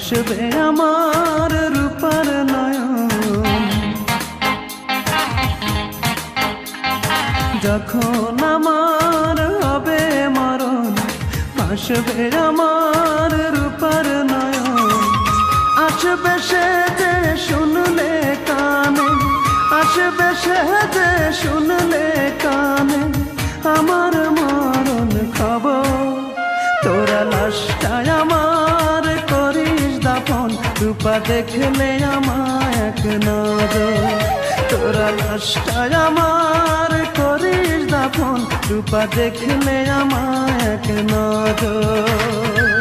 ভাসবে আমার রূপার নয়ন। যখন আমার হবে মরণ, ভাসবে আমার রূপার নয়ন। আসবে সে যে শুনলে কানে, আসবে সে যে শুনলে কানে আমার মরণ খবর। তোরা লাশটায় আমার করিস দাফন, রূপা দেখলে আমায় এক নজর। তোরা লাশটায় আমার করিস দাফন, রূপা দেখলে আমায় এক নজর।